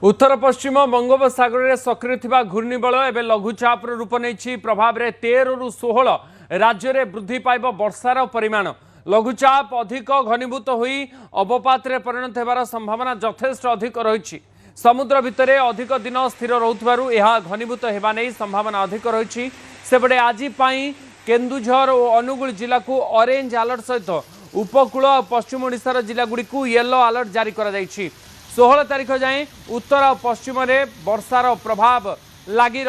उत्तर पश्चिम बंगोपसागर में सक्रिय थिबा घूर्णिबल एवं लघुचाप रूप नहीं प्रभाव में 13 रु 16 राज्य में वृद्धि पाइब वर्षार परिमाण। लघुचाप अधिक घनीभूत होई अवपात रे परिणत होबार संभावना यथेष्ट अधिक रही। समुद्र भितर अधिक दिन स्थिर रोथबारु यह घनीभूत होगा नहीं संभावना अधिक रही। सेपटे आज केन्दुझर और अनुगुल जिला को ऑरेंज अलर्ट सहित उपकूल और पश्चिम ओडिशार जिलागुड़ी को येलो अलर्ट जारी करा जायछि। 16 तारीख जाए उत्तर और पश्चिम में वर्षार प्रभाव लगी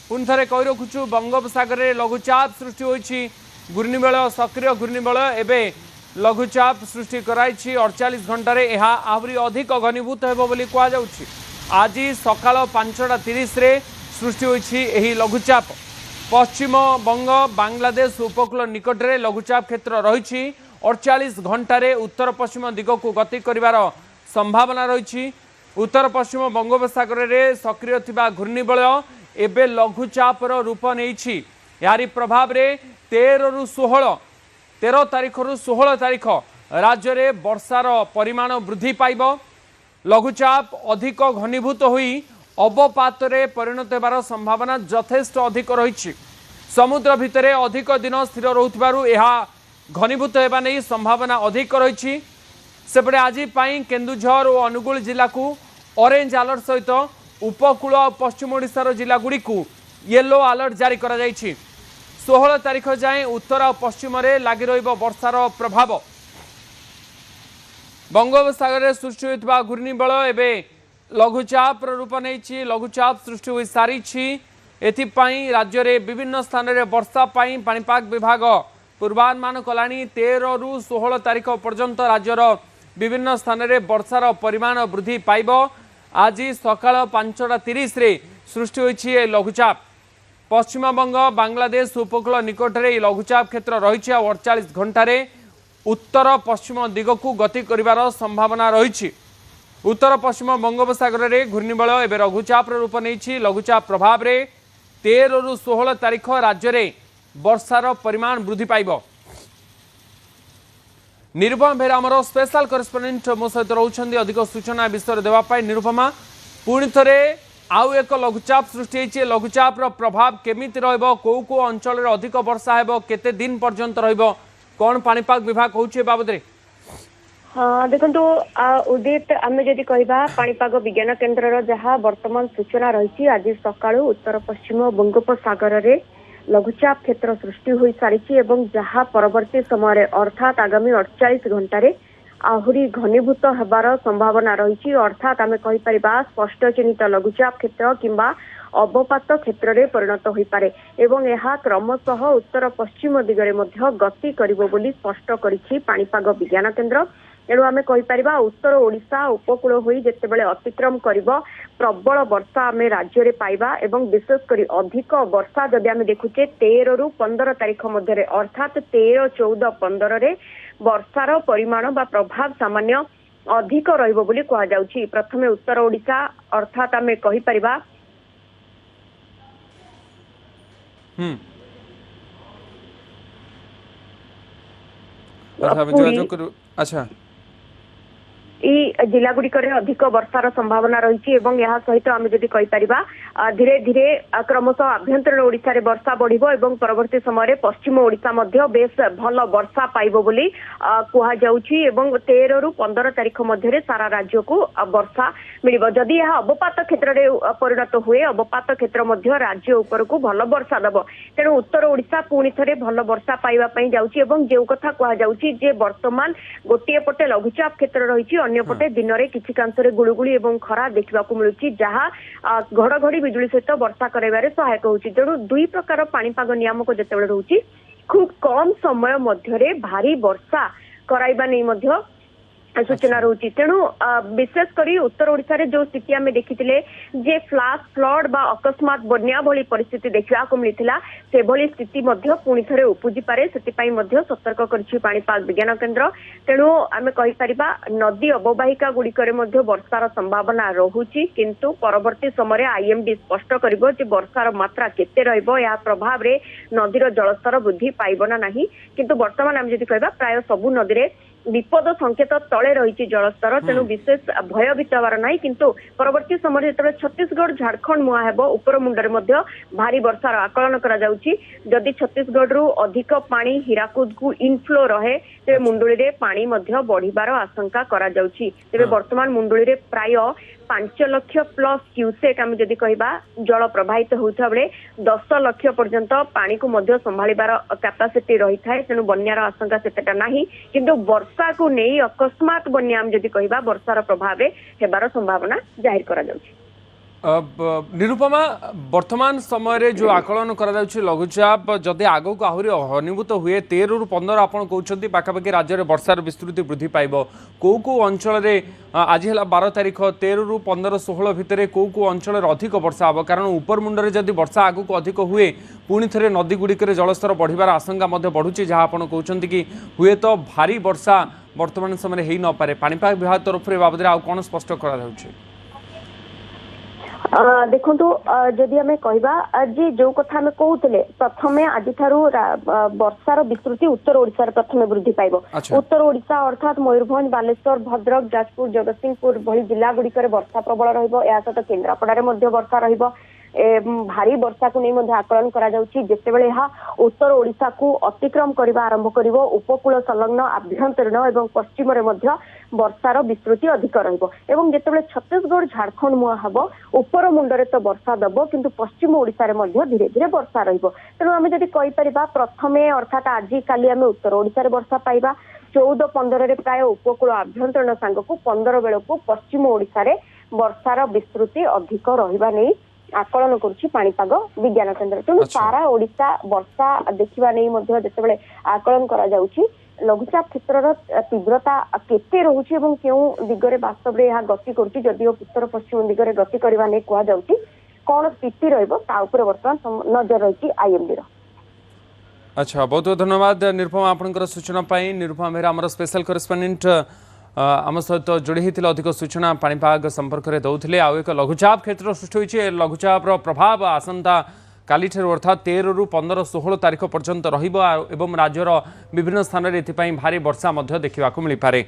पुणी थे कही रखुचु बंगोपसागर में लघुचाप सृष्टि होइछि। घूर्णिबल सक्रिय घूर्णिबल एवं लघुचाप सृष्टि कराई 48 घंटे यह आहरी अधिक घनीभूत होब बोली कहुछि। आज सकाल 5:30 सृष्टि होइछि एही लघुचाप। पश्चिम बंग बांग्लादेश उपकूल निकट में लघुचाप क्षेत्र रही 48 घंटे उत्तर पश्चिम दिग को गति करिवार संभावना रही। उत्तर पश्चिम बंगोपसागर में सक्रिय थिबा घूर्णिबल एवं लघुचापर रूप नहीं। यारी प्रभाव में 13 तारीख रु 16 तारीख राज्य में वर्षार परिमाण वृद्धि पाइब। लघुचाप अधिक घनीभूत होई अवपात रे परिणत होबार संभावना यथेष्ट अधिक रही। समुद्र भितर अधिक दिन स्थिर रोथबारु यह घनीभूत होगा नहीं संभावना अधिक रही। सेपटे आज केन्दुझर और अनुगुल जिला को ऑरेंज अलर्ट सहित उपकूल और पश्चिम ओडिशार जिलागुड़ी को येलो अलर्ट जारी करा जायछि। 16 तारीख जाए उत्तर और पश्चिम में लगी रहिबो वर्षार प्रभाव। बंगोपसागर में सृष्टि होइतबा घूर्णिबल एवं लघुचाप रूप नहीं। लघुचाप सृष्टि हो सारी एथिपाई राज्य में विभिन्न स्थान में वर्षा पाई पाणीपाग विभाग पूर्वानुमान कलानी। 13 रु 16 तारीख पर्यंत राज्यर विभिन्न स्थान में वर्षार परिमाण वृद्धि पाइब। आज सकाल 5:30 सृष्टि होइछि लघुचाप। पश्चिम बंग बांग्लादेश उपकूल निकट में लघुचाप क्षेत्र रही 48 घंटे उत्तर पश्चिम दिग को गति करिवार संभावना रही। उत्तर पश्चिम बंगोपसागर में घूर्णिबल एवं लघुचाप रूप नहीं। लघुचाप प्रभाव में 13 रु 16 तारीख राज्य में वर्षार परिमाण वृद्धि पाइब। निरुपमा बेहरा आमर स्पेशल करेस्पोंडेंट मो सहित रोचंदी अधिक सूचना विषय देवाई। निरुपमा पुणी थे आउ एक लघुचाप सृष्टि होइछि। लघुचाप प्रभाव केमिति रहइबो, को अंचल रे अधिक वर्षा हेबो, केते दिन पर्यंत रहिबो, कोन पाणीपाग विभाग कहउछि बाबद रे? हाँ देखो उदित आम जदि कहवा पाणीपाग विज्ञान केन्द्र जहाँ वर्तमान सूचना रही आज सका उत्तर पश्चिम बंगोपसागर में लघुचाप क्षेत्र सृष्टि हो सारी जहाँ परवर्ती समय अर्थात आगामी 48 घंटे आहरी घनीभूत होबार संभावना रही। अर्थात आम कहीपर स्पष्ट चिन्हित लघुचाप क्षेत्र किंबा अवपात क्षेत्र में परिणत हो पारे एवं यह क्रमशः उत्तर पश्चिम दिगरे मध्य गति करिबो बोली स्पष्ट करिछि पाणीपाग विज्ञान केन्द्र। तेणु आम कहीपर उत्तर ओडिशा उपकूल होई जेतेबेले अतिक्रम करिब प्रबल वर्षा आम राज्य में पाइबा एवं विशेषकर अधिक वर्षा जदि आम देखुचे 13 रु 15 तारीख मध्य अर्थात 13, 14, 15 रे वर्षार परिमाण बा प्रभाव सामान्य अधिक रहिबो बोली कहा जाउछि। प्रथमे उत्तर ओडिशा अर्थात आम कहीपर अच्छा जिलागुड़िकर अधिक वर्षार संभावना रही है। सहित आम जदि कहीपर धीरे धीरे क्रमशः आभ्यंतरीण ओडिशा रे वर्षा बढ़िबो एवं परवर्ती समय पश्चिम ओडिशा मध्य बेस भल वर्षा पाइबो बोली कहा जाउछि एवं 13 रु 15 तारीख मध्य सारा राज्य को वर्षा मिलिबो। जदि यह अवपात क्षेत्र रे परिणत हुए अवपात क्षेत्र मध्य राज्य ऊपर को भल वर्षा दब। तेणु उत्तर ओडिशा पुणी थे भल वर्षा पाइबा पई जाउछि एवं जे कथा कहा जाउछि जे वर्तमान गोटे पटे लघुचाप क्षेत्र रही अन्यपटे दिन में किसी कांशरे गुड़गुड़ी और खरा देखा मिलूँ जहाँ घड़घड़ी बिजुली सहित वर्षा कराइबारे सहायक होउछि। तेणु दुई प्रकार पाणीपाग नियामक जेतेबेले रहउछि खूब कम समय मध्य भारी वर्षा कराइबा नहीं मध्य सूचना रही। तेणु विशेषकर उत्तर ओडिशा रे जो स्थिति आम देखी जे फ्लाश फ्लड बा अकस्मात बन्या भली परिस्थिति देखा मिलता से भली स्थिति पुणी थे उपजी पारे से सतर्क करिछि पाणीपाग विज्ञान केन्द्र। तेणु आम कहीपर नदी अववाहिका गुड़िकर वर्षार संभावना रहुछि किंतु परवर्ती समय आईएमडी स्पष्ट करिबो जे वर्षार मात्रा केते रहिबो या प्रभाव रे नदीर जलस्तर वृद्धि पाइब ना नहीं। किंतु वर्तमान आम जदि कहबा प्राय सबु नदी रे विपद संकेत तले रही जलस्तर तेणु विशेष भयभीत हबार ना किंतु परवर्ती समय जो छत्तीसगढ़ झारखंड मुहां हेब उपर मुंडरे भारी वर्षार आकलन करा जाउछि। जदि छत्तीसगढ़ रु अधिक पानी हीराकुद को इनफ्लो रहे तेरे मुंडुली रे पानी मध्य बढ़िबार आशंका करा जाउछि। तेरे वर्तमान मुंडुली रे प्राय 5 लाख प्लस क्यूसेक आम जदि कहबा जल प्रवाहित होउथा बेले 10 लाख पर्यंत पानी को मध्य संभाळिबार कैपेसिटी रही थाए तेणु बन्यार आशंका सेतेटा नाही किंतु वर्षा को नहीं अकस्मात बन्या आम जदि कहबा वर्षार प्रभाव हेबार संभावना जाहिर करा जाउछि। निरुपमा वर्तमान समय जो आकलन करा लघुचाप जदि आग को आहरी घनीभूत हुए 13 रु 15 आपड़ कहते पाखापाखि राज्य में वर्षार विस्तृति वृद्धि पाइब कौ अंचल आज है 12 तारीख 13 रु 15 16 भितर कौ अंचल अधिक वर्षा हम कारण उपर मुंडे जदि वर्षा आग को अधिक हुए पुणी थे नदी गुड़िक जलस्तर बढ़िबार आशंका बढ़ुची जहाँ आप कहते कि हुए तो भारी वर्षा वर्तमान समय हो न पारे पाणीपाग विभाग तरफ बाबद आउ कौन स्पष्ट करा देखु जदि आम कहवा जे जो कथा आम कहते प्रथम आज वर्षार विस्तृति उत्तर ओडिशार प्रथम वृद्धि पाइब। उत्तर ओडिशा अर्थात मयूरभंज बालेश्वर भद्रक जाजपुर जगतसिंहपुर भली जिला गुड़िक वर्षा प्रबल रहित केन्द्रापड़ा वर्षा रहिब भारी वर्षा को नहीं आकलन करा जाउछि। जेतेबेले उत्तर ओडिशा को अतिक्रम करबा आरंभ करिवो उपकूल संलग्न आभ्यंतरीण एवं पश्चिम रे मध्य वर्षार विस्तृति अधिक रहिबो एवं जेतेबेले छत्तीसगढ़ झारखंड मुहां हबो उपर मुंडरे तो वर्षा दबो किंतु पश्चिम ओडिशा रे मध्य धीरे धीरे वर्षा रहिबो। तेणु आमे जदि कहि परिबा प्रथमे अर्थात आज काली आमे उत्तर ओडिशा रे वर्षा पाइबा 14-15 रे प्राय उपकूल आभ्यंतरीण सांग को 15 बेलू पश्चिम ओडिशा रे वर्षार विस्तृति अधिक रहिबा नै आकलन करुछि पाणीपाग विज्ञान केन्द्र। तेणु सारा ओडिशा वर्षा देखा नहीं जितेबाला आकलन करा जाउछि लघुचाप क्षेत्र तीव्रता केते रहुछि एवं केउ दिगरे वास्तव रे गति करुछि जदिओ उत्तर पश्चिम दिगरे गति करबा नै कुआ जाउछि कोन स्थिति रहइबो ता ऊपर वर्तमान नजर रहिछि आईएमडी रो। अच्छा बहुत बहुत धन्यवाद निरुपमा आपनकर सूचना पाई। निरुपमा मेहरा हमर स्पेशल करेस्पोंडेंट आम सहित जोड़ी होती अधिक सूचना पाणीपाग संपर्क में दौले आउ एक लघुचाप क्षेत्र सृष्टि होती लघुचाप प्रभाव आसंता काली अर्थात 13 रु 15 16 तारीख पर्यंत रहिबो एवं राज्यर विभिन्न स्थान में भारी वर्षा देखा मिल पारे।